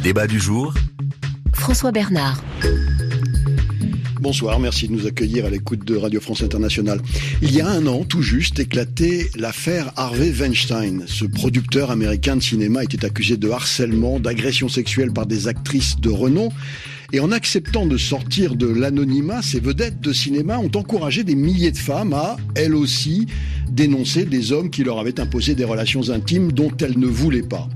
débat du jour, François Bernard. Bonsoir, merci de nous accueillir à l'écoute de Radio France Internationale. Il y a un an, tout juste, éclatait l'affaire Harvey Weinstein. Ce producteur américain de cinéma était accusé de harcèlement, d'agression sexuelle par des actrices de renom. Et en acceptant de sortir de l'anonymat, ces vedettes de cinéma ont encouragé des milliers de femmes à, elles aussi, dénoncer des hommes qui leur avaient imposé des relations intimes dont elles ne voulaient pas.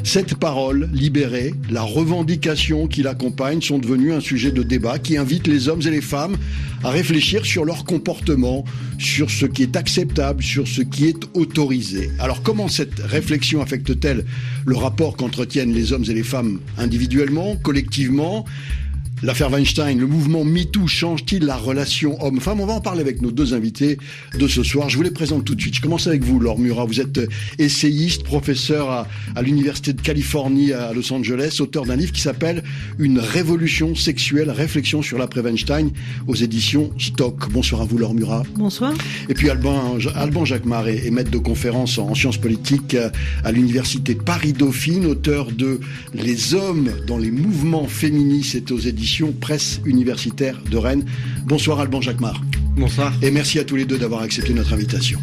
Cette parole libérée, la revendication qui l'accompagne sont devenues un sujet de débat qui invite les hommes et les femmes à réfléchir sur leur comportement, sur ce qui est acceptable, sur ce qui est autorisé. Alors comment cette réflexion affecte-t-elle le rapport qu'entretiennent les hommes et les femmes individuellement, collectivement ? L'affaire Weinstein, le mouvement MeToo change-t-il la relation homme-femme ? On va en parler avec nos deux invités de ce soir. Je vous les présente tout de suite. Je commence avec vous, Laure Murat. Vous êtes essayiste, professeur à l'Université de Californie à Los Angeles, auteur d'un livre qui s'appelle « Une révolution sexuelle, réflexion sur l'après-Weinstein » aux éditions Stock. Bonsoir à vous, Laure Murat. Bonsoir. Et puis Alban Jacquemart est maître de conférence en sciences politiques à l'Université Paris-Dauphine, auteur de « Les hommes dans les mouvements féministes » et aux éditions Presse universitaire de Rennes. Bonsoir Alban Jacquemart. Bonsoir. Et merci à tous les deux d'avoir accepté notre invitation.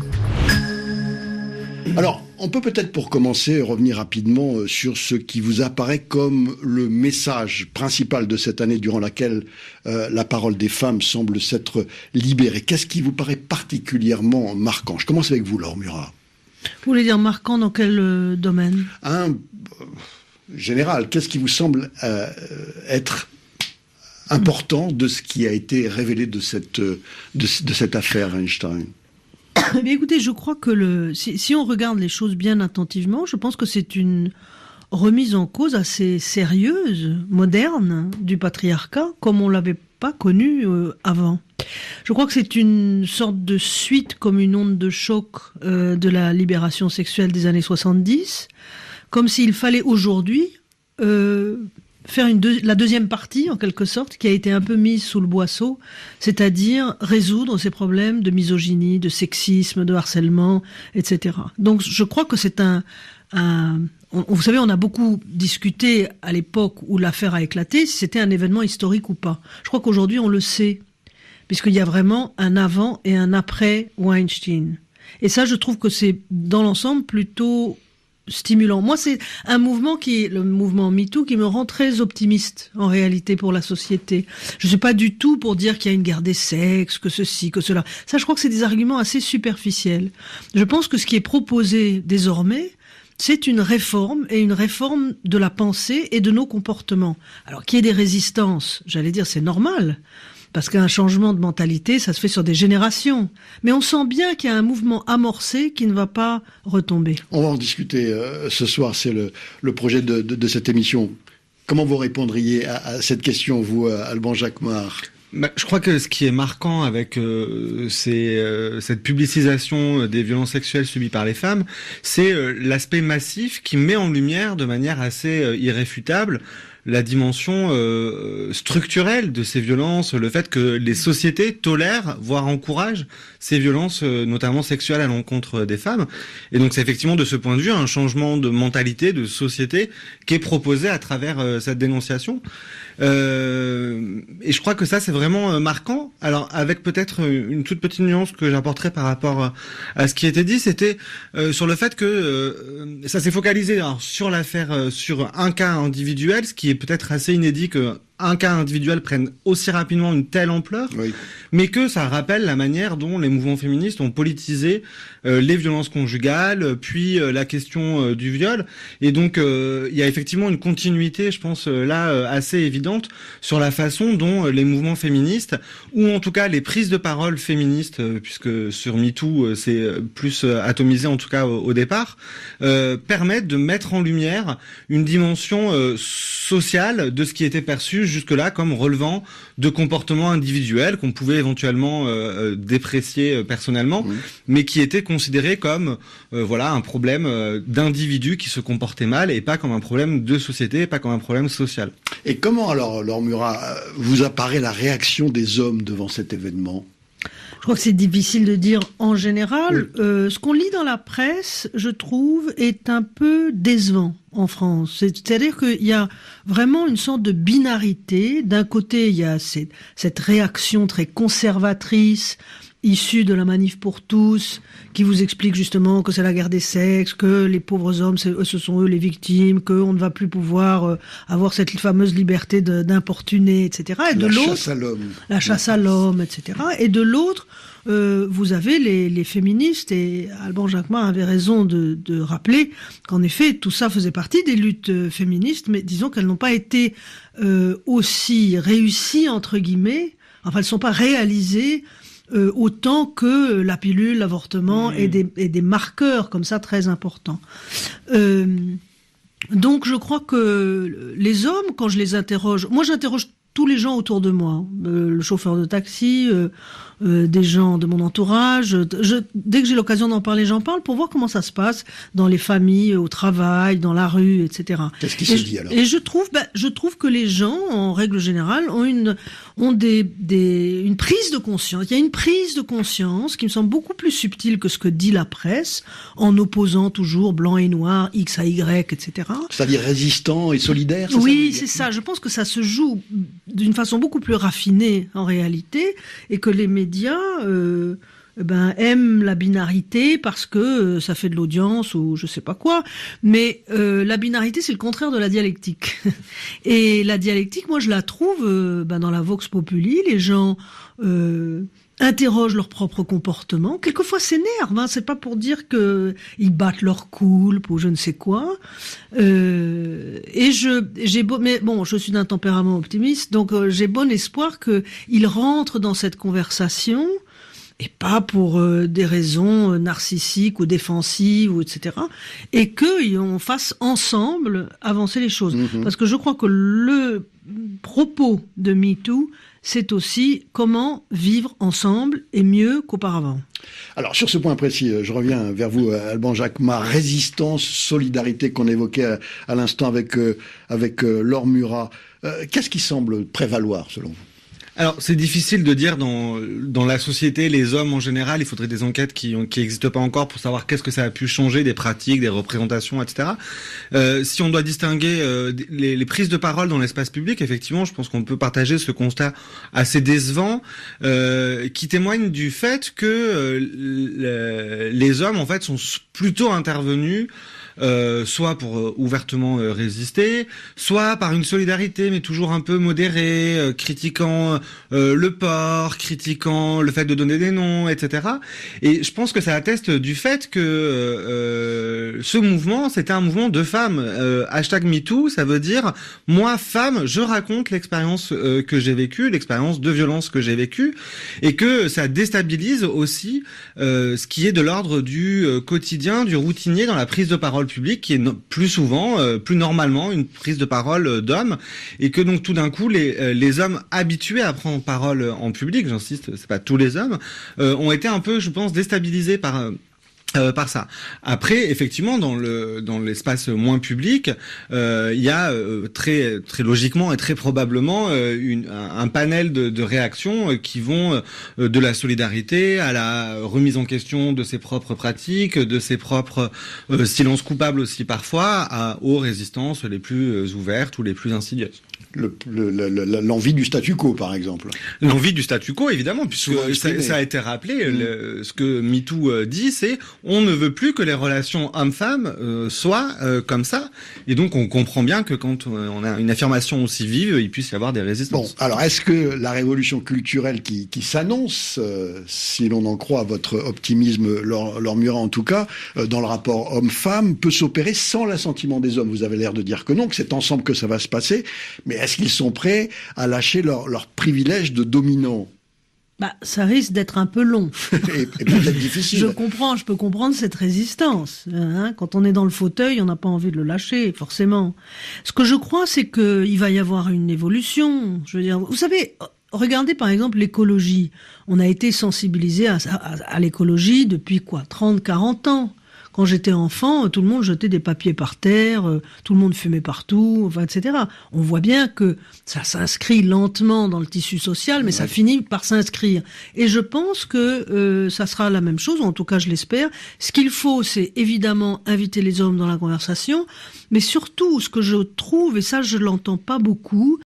Alors, on peut peut-être pour commencer revenir rapidement sur ce qui vous apparaît comme le message principal de cette année durant laquelle la parole des femmes semble s'être libérée. Qu'est-ce qui vous paraît particulièrement marquant ? Je commence avec vous, Laure Murat. Vous voulez dire marquant dans quel domaine ? Général, qu'est-ce qui vous semble être important de ce qui a été révélé de cette affaire Weinstein? Mais écoutez, je crois que si on regarde les choses bien attentivement, je pense que c'est une remise en cause assez sérieuse, moderne, du patriarcat, comme on l'avait pas connu avant. Je crois que c'est une sorte de suite, comme une onde de choc de la libération sexuelle des années 70, comme s'il fallait aujourd'hui faire la deuxième partie, en quelque sorte, qui a été un peu mise sous le boisseau, c'est-à-dire résoudre ces problèmes de misogynie, de sexisme, de harcèlement, etc. Donc je crois que c'est vous savez, on a beaucoup discuté à l'époque où l'affaire a éclaté, si c'était un événement historique ou pas. Je crois qu'aujourd'hui on le sait, puisqu'il y a vraiment un avant et un après Weinstein. Et ça, je trouve que c'est, dans l'ensemble, plutôt stimulant. Moi, c'est un mouvement le mouvement MeToo, qui me rend très optimiste, en réalité, pour la société. Je suis pas du tout pour dire qu'il y a une guerre des sexes, que ceci, que cela. Ça, je crois que c'est des arguments assez superficiels. Je pense que ce qui est proposé désormais, c'est une réforme, et une réforme de la pensée et de nos comportements. Alors, qu'il y ait des résistances, j'allais dire, c'est normal. Parce qu'un changement de mentalité, ça se fait sur des générations. Mais on sent bien qu'il y a un mouvement amorcé qui ne va pas retomber. On va en discuter ce soir, c'est le projet de cette émission. Comment vous répondriez à cette question, vous, Alban Jacquemart ? Je crois que ce qui est marquant avec cette publicisation des violences sexuelles subies par les femmes, c'est l'aspect massif qui met en lumière de manière assez irréfutable la dimension structurelle de ces violences, le fait que les sociétés tolèrent, voire encouragent ces violences, notamment sexuelles à l'encontre des femmes. Et donc c'est effectivement de ce point de vue un changement de mentalité, de société qui est proposé à travers cette dénonciation. Et je crois que ça c'est vraiment marquant. Alors avec peut-être une toute petite nuance que j'apporterais par rapport à ce qui était dit, c'était sur le fait que ça s'est focalisé sur l'affaire, sur un cas individuel, ce qui est peut-être assez inédit que un cas individuel prenne aussi rapidement une telle ampleur, oui. Mais que ça rappelle la manière dont les mouvements féministes ont politisé les violences conjugales, puis la question du viol. Et donc, il y a effectivement une continuité, je pense, là, assez évidente sur la façon dont les mouvements féministes, ou en tout cas les prises de parole féministes, puisque sur MeToo, c'est plus atomisé, en tout cas au départ, permettent de mettre en lumière une dimension sociale de ce qui était perçu jusque-là comme relevant de comportements individuels qu'on pouvait éventuellement déprécier personnellement, oui. Mais qui étaient considérés comme un problème d'individus qui se comportaient mal et pas comme un problème de société, pas comme un problème social. Et comment alors, Laure Murat, vous apparaît la réaction des hommes devant cet événement ? crois que c'est difficile de dire en général. Oui. Ce qu'on lit dans la presse, je trouve, est un peu décevant en France. C'est-à-dire qu'il y a vraiment une sorte de binarité. D'un côté, il y a cette réaction très conservatrice issue de la Manif pour tous, qui vous explique justement que c'est la guerre des sexes, que les pauvres hommes, ce sont eux les victimes, qu'on ne va plus pouvoir avoir cette fameuse liberté d'importuner, etc. Et de l'autre, chasse à l'homme. La chasse à l'homme, etc. Et de l'autre, vous avez les féministes, et Alban Jacquemart avait raison de rappeler qu'en effet, tout ça faisait partie des luttes féministes, mais disons qu'elles n'ont pas été aussi réussies, entre guillemets, enfin, elles ne sont pas réalisées autant que la pilule, l'avortement et des marqueurs comme ça très importants. Donc je crois que les hommes, quand je les interroge, moi j'interroge tous les gens autour de moi, le chauffeur de taxi, des gens de mon entourage. Dès que j'ai l'occasion d'en parler, j'en parle pour voir comment ça se passe dans les familles, au travail, dans la rue, etc. Qu'est-ce qui se dit alors ? Et je trouve que les gens, en règle générale, ont une prise de conscience. Il y a une prise de conscience qui me semble beaucoup plus subtile que ce que dit la presse, en opposant toujours blanc et noir, X à Y, etc. C'est-à-dire résistant et solidaire, c'est oui, ça ? C'est ça. Je pense que ça se joue d'une façon beaucoup plus raffinée en réalité, et que les médias aiment la binarité parce que ça fait de l'audience ou je sais pas quoi. Mais la binarité, c'est le contraire de la dialectique. Et la dialectique, moi, je la trouve dans la vox populi. Les gens interrogent leur propre comportement. Quelquefois s'énervent, hein. C'est pas pour dire que ils battent leur coulpe ou je ne sais quoi. Et mais bon, je suis d'un tempérament optimiste, donc j'ai bon espoir que ils rentrent dans cette conversation, et pas pour des raisons narcissiques ou défensives, ou etc. Et qu'on fasse ensemble avancer les choses. Parce que je crois que le propos de MeToo, c'est aussi comment vivre ensemble et mieux qu'auparavant. Alors sur ce point précis, je reviens vers vous, Alban Jacquemart. Résistance, solidarité qu'on évoquait à l'instant avec Laure Murat. Qu'est-ce qui semble prévaloir selon vous ? Alors, c'est difficile de dire dans la société, les hommes en général, il faudrait des enquêtes qui existent pas encore pour savoir qu'est-ce que ça a pu changer, des pratiques, des représentations, etc. Si on doit distinguer les prises de parole dans l'espace public, effectivement, je pense qu'on peut partager ce constat assez décevant, qui témoigne du fait que les hommes, en fait, sont plutôt intervenus soit pour ouvertement résister, soit par une solidarité, mais toujours un peu modérée, critiquant le port, critiquant le fait de donner des noms, etc. Et je pense que ça atteste du fait que ce mouvement, c'était un mouvement de femmes. #MeToo, ça veut dire, moi, femme, je raconte l'expérience que j'ai vécue, l'expérience de violence que j'ai vécue, et que ça déstabilise aussi ce qui est de l'ordre du quotidien, du routinier dans la prise de parole public, qui est plus souvent, plus normalement, une prise de parole d'hommes, et que donc tout d'un coup les hommes habitués à prendre parole en public, j'insiste, c'est pas tous les hommes, ont été un peu, je pense, déstabilisés par ça. Après, effectivement, dans l'espace moins public, il y a très très logiquement et très probablement un panel de réactions qui vont de la solidarité à la remise en question de ses propres pratiques, de ses propres silences coupables aussi parfois, aux résistances les plus ouvertes ou les plus insidieuses. L'envie du statu quo, par exemple. L'envie du statu quo, évidemment, puisque ça a été rappelé. Ce que MeToo dit, c'est on ne veut plus que les relations hommes-femmes soient comme ça. Et donc, on comprend bien que quand on a une affirmation aussi vive, il puisse y avoir des résistances. Bon, alors est-ce que la révolution culturelle qui s'annonce, si l'on en croit à votre optimisme, Laure Murat en tout cas, dans le rapport homme-femme, peut s'opérer sans l'assentiment des hommes ? Vous avez l'air de dire que non, que c'est ensemble que ça va se passer. Mais est-ce qu'ils sont prêts à lâcher leur privilège de dominant ? Ça risque d'être un peu long. et peut-être difficile. Je peux comprendre cette résistance. Quand on est dans le fauteuil, on n'a pas envie de le lâcher, forcément. Ce que je crois, c'est qu'il va y avoir une évolution. Je veux dire, vous savez, regardez par exemple l'écologie. On a été sensibilisé à l'écologie depuis 30, 40 ans. Quand j'étais enfant, tout le monde jetait des papiers par terre, tout le monde fumait partout, enfin, etc. On voit bien que ça s'inscrit lentement dans le tissu social, mais ça finit par s'inscrire. Et je pense que ça sera la même chose, ou en tout cas je l'espère. Ce qu'il faut, c'est évidemment inviter les hommes dans la conversation, mais surtout, ce que je trouve, et ça je l'entends pas beaucoup,